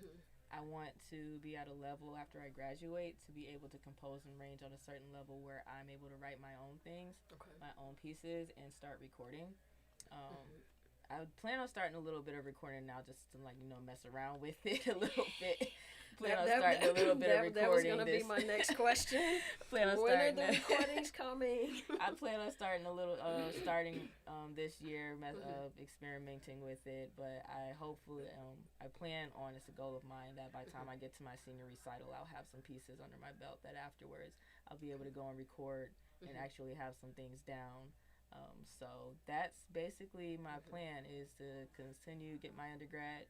I want to be at a level after I graduate to be able to compose and range on a certain level where I'm able to write my own things, my own pieces, and start recording. I plan on starting a little bit of recording now, just to mess around with it a little bit. Plan on starting a little bit of recording. That was going to be my next question. When are the recordings coming? I plan on starting a little, this year, experimenting with it. But I plan on, it's a goal of mine, that by the time I get to my senior recital, I'll have some pieces under my belt that afterwards I'll be able to go and record and actually have some things down. So that's basically my plan, is to continue, get my undergrad,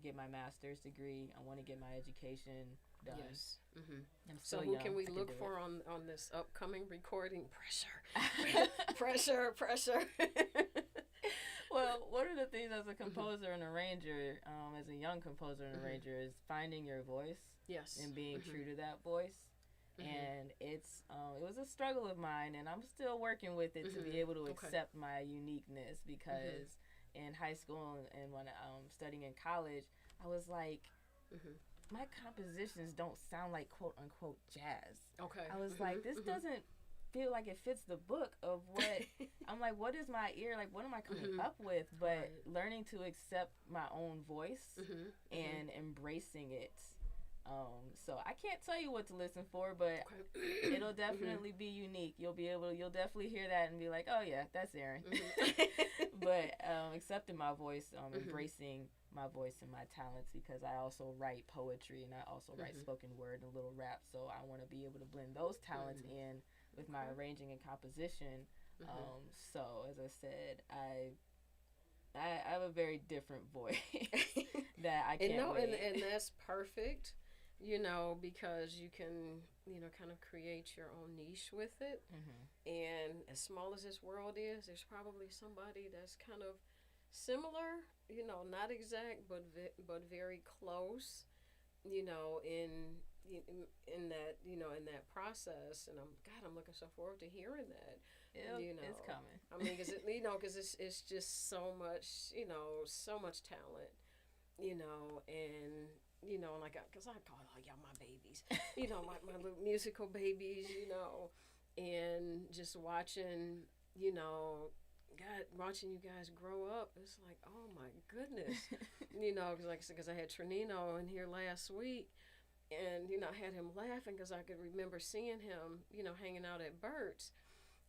get my master's degree. I want to get my education done. Yes. So who can we look for on this upcoming recording? Pressure. Well, one of the things as a composer and arranger, as a young composer and arranger, is finding your voice. Yes. And being true to that voice. And it was a struggle of mine, and I'm still working with it to be able to accept my uniqueness, because in high school and when studying in college, I was like, my compositions don't sound like quote unquote jazz. Okay. I was like, this doesn't feel like it fits the book of what I'm like, what is my ear, like what am I coming up with? But learning to accept my own voice and embracing it. So I can't tell you what to listen for, but it'll definitely be unique. You'll definitely hear that and be like, oh yeah, that's Aaron. But accepting my voice, embracing my voice and my talents, because I also write poetry and I also write spoken word and a little rap. So I want to be able to blend those talents in with my arranging and composition. So as I said, I have a very different voice that I can't wait. And that's perfect. Because you can, kind of create your own niche with it. And as small as this world is, there's probably somebody that's kind of similar, not exact, but very close, in that, in that process. And I'm looking so forward to hearing that. It's coming. I mean, because it's just so much, so much talent, and because I call y'all my babies, my little musical babies, and just watching, watching you guys grow up, it's like, oh my goodness, because I had Trinino in here last week, and, I had him laughing because I could remember seeing him, hanging out at Bert's,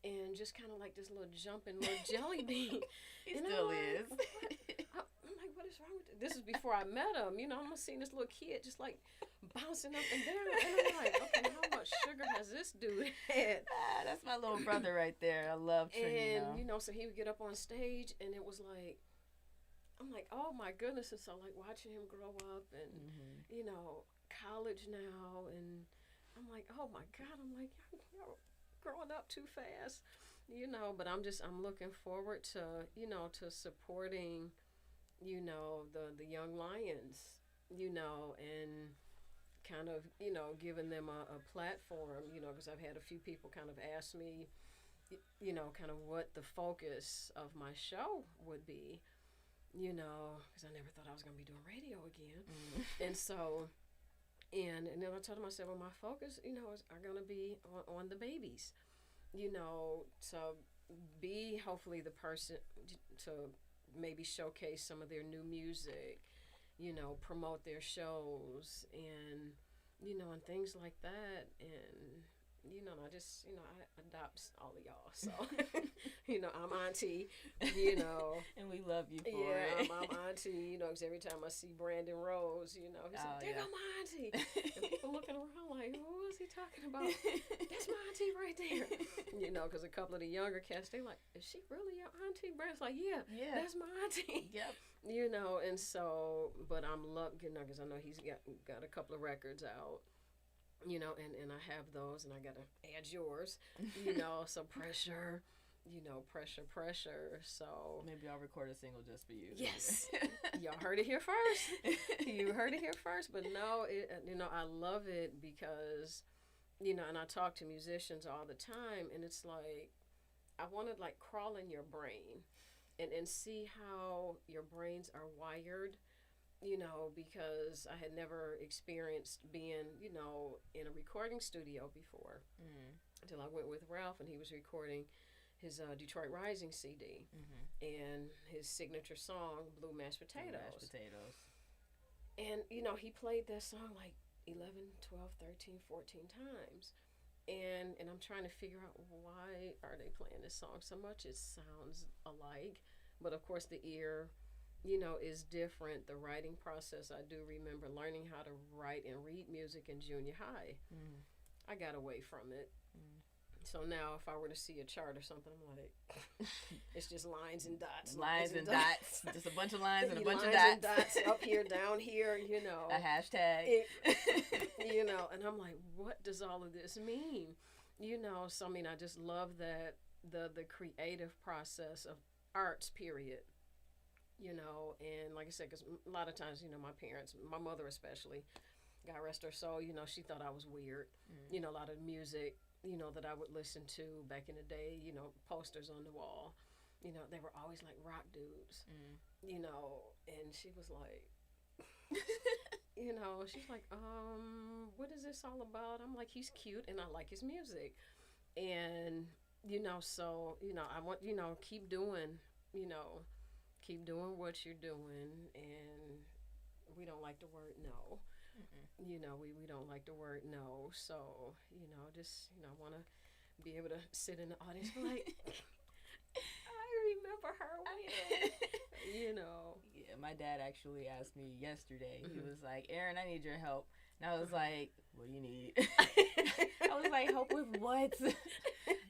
and just kind of like this little jumping little jelly bean. He still is. I'm like, what is wrong with it? This is before I met him. I'm seeing this little kid just like bouncing up and down. And I'm like, okay, how much sugar has this dude had? That's my little brother right there. I love Trino. And, so he would get up on stage, and it was like, I'm like, oh my goodness. And so like watching him grow up and, college now. And I'm like, oh my God. I'm like, y'all growing up too fast, but I'm looking forward to, to supporting, the young lions, and kind of, giving them a platform, because I've had a few people kind of ask me, kind of what the focus of my show would be, because I never thought I was going to be doing radio again. And so, and then I told him, I said, well, my focus, are going to be on the babies, to be hopefully the person to maybe showcase some of their new music, promote their shows and, and things like that. And, I just, I adopt all of y'all. So, I'm auntie, And we love you for it. I'm auntie, because every time I see Brandon Rose, he's like, there go my auntie. And people looking around like, who is he talking about? That's my auntie right there. Because a couple of the younger cats, they like, is she really your auntie? Brandon's like, yeah, that's my auntie. Yep. And so, but I'm lucky, because I know he's got a couple of records out. And I have those, and I gotta add yours, so pressure, pressure. So maybe I'll record a single just for you. Yes, y'all heard it here first. You heard it here first. But no, I love it because, and I talk to musicians all the time, and it's like I want to like crawl in your brain, and see how your brains are wired, because I had never experienced being, in a recording studio before until I went with Ralph and he was recording his Detroit Rising CD and his signature song, Blue Mashed Potatoes. Mashed potatoes. And, he played that song like 11, 12, 13, 14 times. And I'm trying to figure out why are they playing this song so much. It sounds alike. But, of course, the ear, is different. The writing process, I do remember learning how to write and read music in junior high. I got away from it. So now if I were to see a chart or something, I'm like, it's just lines and dots. Lines and dots. Just a bunch of lines and a bunch of dots. Lines and dots up here, down here, A hashtag. And I'm like, what does all of this mean? So I mean, I just love that the creative process of arts, period. And like I said, because a lot of times, my parents, my mother especially, God rest her soul, she thought I was weird. A lot of music, that I would listen to back in the day, posters on the wall, they were always like rock dudes, and she was like, she's like, what is this all about? I'm like, he's cute and I like his music. And, so, I want, keep doing what you're doing. And we don't like the word no. We don't like the word no. So, just, I want to be able to sit in the audience and be like, I remember her when, Yeah, my dad actually asked me yesterday. He was like, Aaron, I need your help. And I was like, what do you need? I was like, help with what?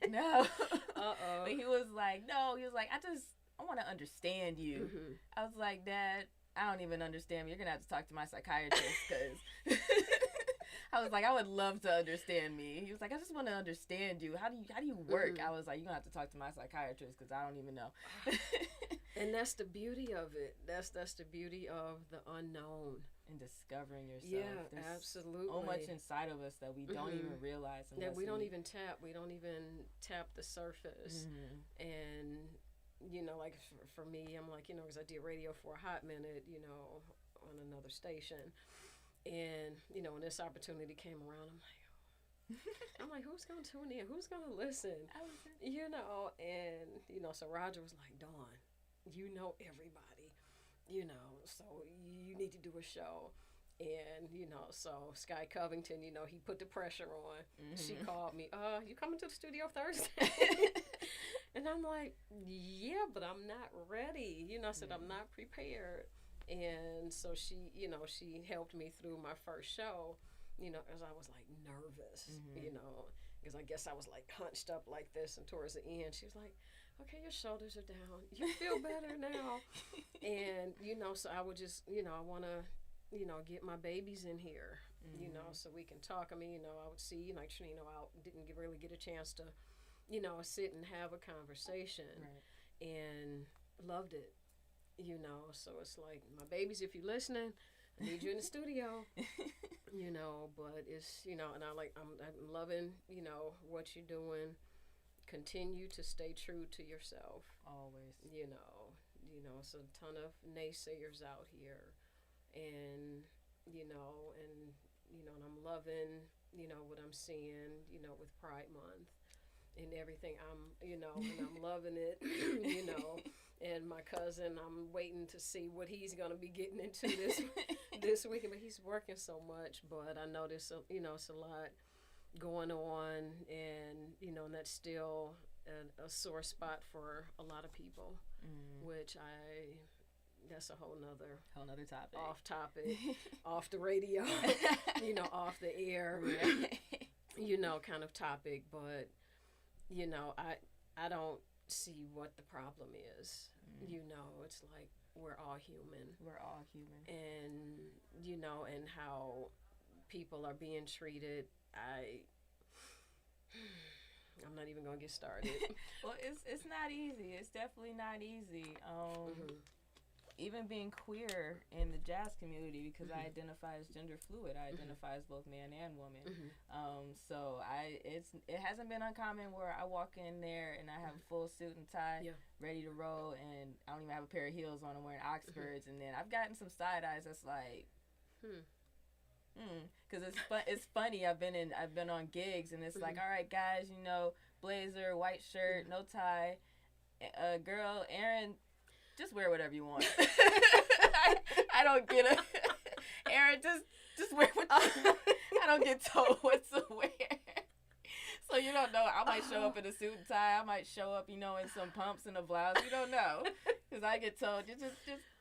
No. But he was like, no. He was like, I want to understand you. I was like, Dad, I don't even understand. You're going to have to talk to my psychiatrist because I was like, I would love to understand me. He was like, I just want to understand you. How do you work? I was like, you're going to have to talk to my psychiatrist because I don't even know. And that's the beauty of it. That's the beauty of the unknown. And discovering yourself. Yeah, There's absolutely. so much inside of us that we don't even realize. That we don't even tap. We don't even tap the surface. And, like for me, I'm like, because I did radio for a hot minute, on another station. And, when this opportunity came around, I'm like, who's going to tune in? Who's going to listen? And, so Roger was like, Dawn, everybody, so you need to do a show. And, so Sky Covington, he put the pressure on. She called me, you coming to the studio Thursday? And I'm like, yeah, but I'm not ready. I said, I'm not prepared. And so she, she helped me through my first show, as I was like nervous, because I guess I was like hunched up like this. And towards the end, she was like, okay, your shoulders are down. You feel better now. And, so I would just, I want to, get my babies in here, so we can talk. I mean, I would see, like Trino, I didn't really get a chance to, sit and have a conversation. And loved it, so it's like, my babies, if you're listening, I need you in the studio, but it's, and I'm loving, what you're doing. Continue to stay true to yourself. Always. It's a ton of naysayers out here. And, and I'm loving, what I'm seeing, with Pride Month and everything. And I'm loving it, and my cousin, I'm waiting to see what he's going to be getting into this weekend, but he's working so much, but I know there's, it's a lot going on, and, and that's still a sore spot for a lot of people, which that's a whole nother topic. Off topic, off the radio, off the air, kind of topic. But, I don't see what the problem is. It's like we're all human. And, and how people are being treated. I'm not even going to get started. Well, it's not easy. It's definitely not easy. even being queer in the jazz community, because I identify as gender fluid. I identify as both man and woman. So it hasn't been uncommon where I walk in there and I have a full suit and tie, ready to roll, and I don't even have a pair of heels on. I'm wearing Oxfords, and then I've gotten some side eyes that's like, because it's funny. I've been on gigs, and it's like, all right, guys, you know, blazer, white shirt, no tie. Girl, Aaron, just wear whatever you want. I don't get it. Aaron, just wear what you want. I don't get told what to wear. So you don't know. I might show up in a suit and tie. I might show up, you know, in some pumps and a blouse. You don't know, because I get told just